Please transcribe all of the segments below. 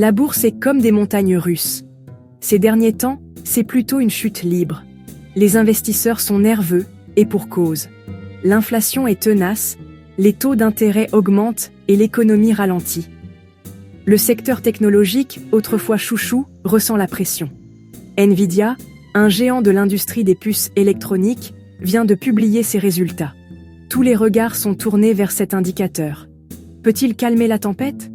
La bourse est comme des montagnes russes. Ces derniers temps, c'est plutôt une chute libre. Les investisseurs sont nerveux, et pour cause. L'inflation est tenace, les taux d'intérêt augmentent et l'économie ralentit. Le secteur technologique, autrefois chouchou, ressent la pression. Nvidia, un géant de l'industrie des puces électroniques, vient de publier ses résultats. Tous les regards sont tournés vers cet indicateur. Peut-il calmer la tempête?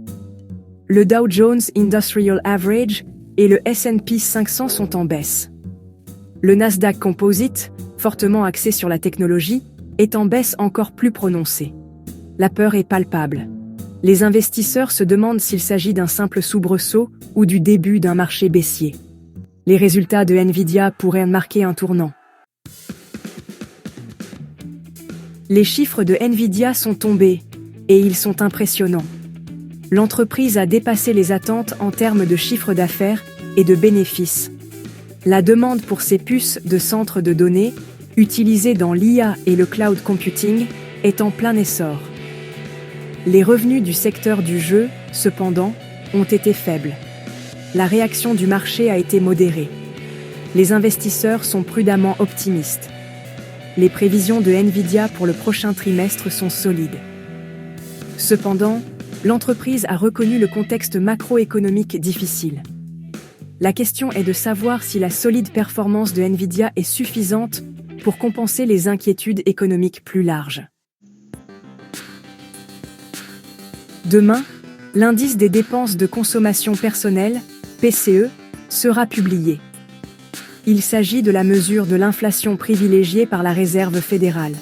Le Dow Jones Industrial Average et le S&P 500 sont en baisse. Le Nasdaq Composite, fortement axé sur la technologie, est en baisse encore plus prononcée. La peur est palpable. Les investisseurs se demandent s'il s'agit d'un simple soubresaut ou du début d'un marché baissier. Les résultats de Nvidia pourraient marquer un tournant. Les chiffres de Nvidia sont tombés, et ils sont impressionnants. L'entreprise a dépassé les attentes en termes de chiffre d'affaires et de bénéfices. La demande pour ces puces de centres de données, utilisées dans l'IA et le cloud computing, est en plein essor. Les revenus du secteur du jeu, cependant, ont été faibles. La réaction du marché a été modérée. Les investisseurs sont prudemment optimistes. Les prévisions de Nvidia pour le prochain trimestre sont solides. Cependant, l'entreprise a reconnu le contexte macroéconomique difficile. La question est de savoir si la solide performance de Nvidia est suffisante pour compenser les inquiétudes économiques plus larges. Demain, l'indice des dépenses de consommation personnelle, PCE, sera publié. Il s'agit de la mesure de l'inflation privilégiée par la Réserve fédérale.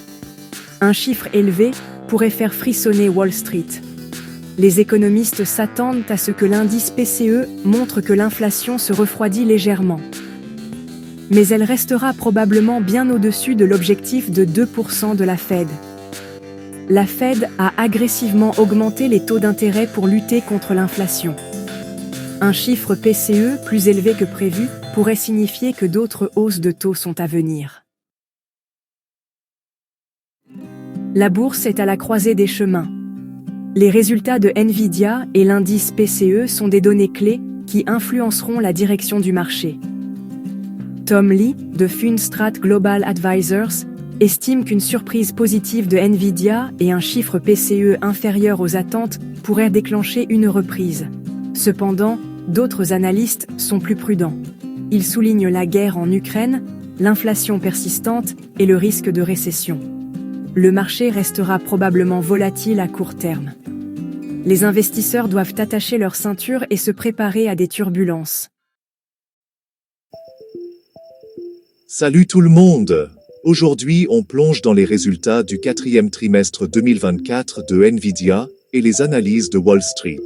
Un chiffre élevé pourrait faire frissonner Wall Street. Les économistes s'attendent à ce que l'indice PCE montre que l'inflation se refroidit légèrement. Mais elle restera probablement bien au-dessus de l'objectif de 2% de la Fed. La Fed a agressivement augmenté les taux d'intérêt pour lutter contre l'inflation. Un chiffre PCE plus élevé que prévu pourrait signifier que d'autres hausses de taux sont à venir. La bourse est à la croisée des chemins. Les résultats de Nvidia et l'indice PCE sont des données clés qui influenceront la direction du marché. Tom Lee, de Fundstrat Global Advisors, estime qu'une surprise positive de Nvidia et un chiffre PCE inférieur aux attentes pourraient déclencher une reprise. Cependant, d'autres analystes sont plus prudents. Ils soulignent la guerre en Ukraine, l'inflation persistante et le risque de récession. Le marché restera probablement volatile à court terme. Les investisseurs doivent attacher leur ceinture et se préparer à des turbulences. Salut tout le monde! Aujourd'hui, on plonge dans les résultats du quatrième trimestre 2024 de Nvidia et les analyses de Wall Street.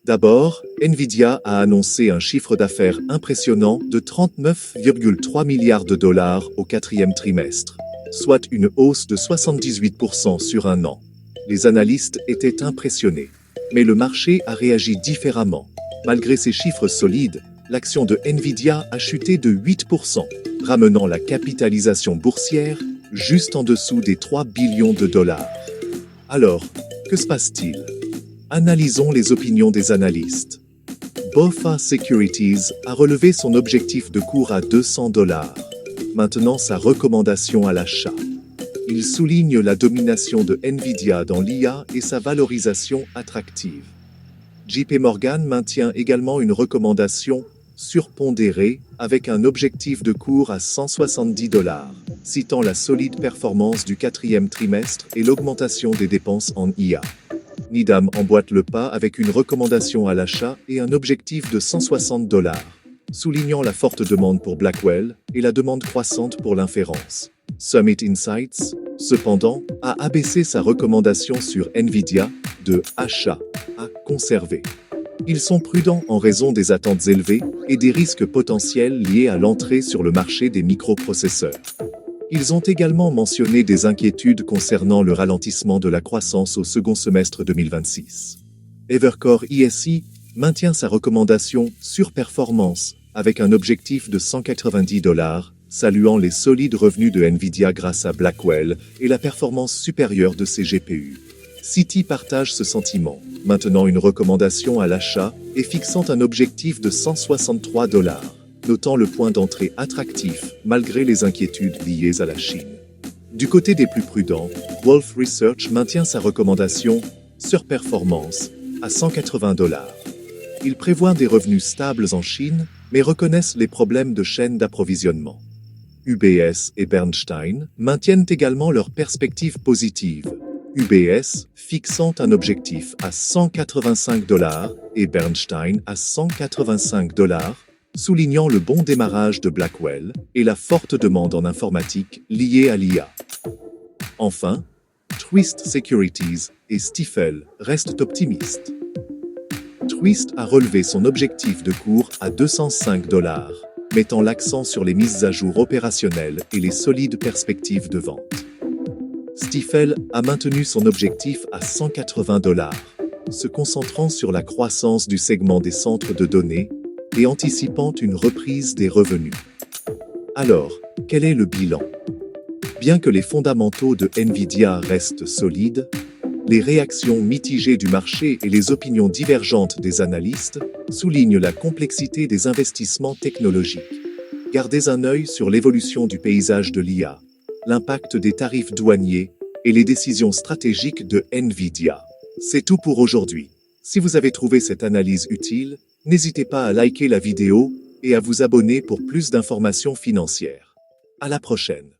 D'abord, Nvidia a annoncé un chiffre d'affaires impressionnant de 39,3 milliards de dollars au quatrième trimestre, soit une hausse de 78% sur un an. Les analystes étaient impressionnés. Mais le marché a réagi différemment. Malgré ces chiffres solides, l'action de Nvidia a chuté de 8%, ramenant la capitalisation boursière juste en dessous des 3 billions de dollars. Alors, que se passe-t-il? Analysons les opinions des analystes. BofA Securities a relevé son objectif de cours à 200 $, maintenant sa recommandation à l'achat. Il souligne la domination de Nvidia dans l'IA et sa valorisation attractive. JP Morgan maintient également une recommandation surpondérée avec un objectif de cours à 170 $, citant la solide performance du quatrième trimestre et l'augmentation des dépenses en IA. Needham emboîte le pas avec une recommandation à l'achat et un objectif de 160 $, soulignant la forte demande pour Blackwell et la demande croissante pour l'inférence. Summit Insights, cependant, a abaissé sa recommandation sur Nvidia de achat à conserver. Ils sont prudents en raison des attentes élevées et des risques potentiels liés à l'entrée sur le marché des microprocesseurs. Ils ont également mentionné des inquiétudes concernant le ralentissement de la croissance au second semestre 2026. Evercore ISI maintient sa recommandation sur performance avec un objectif de 190 $, saluant les solides revenus de Nvidia grâce à Blackwell et la performance supérieure de ses GPU. Citi partage ce sentiment, maintenant une recommandation à l'achat et fixant un objectif de 163 $, notant le point d'entrée attractif malgré les inquiétudes liées à la Chine. Du côté des plus prudents, Wolf Research maintient sa recommandation surperformance à 180 $. Ils prévoient des revenus stables en Chine, mais reconnaissent les problèmes de chaîne d'approvisionnement. UBS et Bernstein maintiennent également leurs perspectives positives. UBS fixant un objectif à 185 $ et Bernstein à 185 $, soulignant le bon démarrage de Blackwell et la forte demande en informatique liée à l'IA. Enfin, Twist Securities et Stifel restent optimistes. Twist a relevé son objectif de cours à 205 $, mettant l'accent sur les mises à jour opérationnelles et les solides perspectives de vente. Stifel a maintenu son objectif à 180 $, se concentrant sur la croissance du segment des centres de données et anticipant une reprise des revenus. Alors, quel est le bilan? Bien que les fondamentaux de Nvidia restent solides, les réactions mitigées du marché et les opinions divergentes des analystes soulignent la complexité des investissements technologiques. Gardez un œil sur l'évolution du paysage de l'IA, l'impact des tarifs douaniers et les décisions stratégiques de Nvidia. C'est tout pour aujourd'hui. Si vous avez trouvé cette analyse utile, n'hésitez pas à liker la vidéo et à vous abonner pour plus d'informations financières. À la prochaine.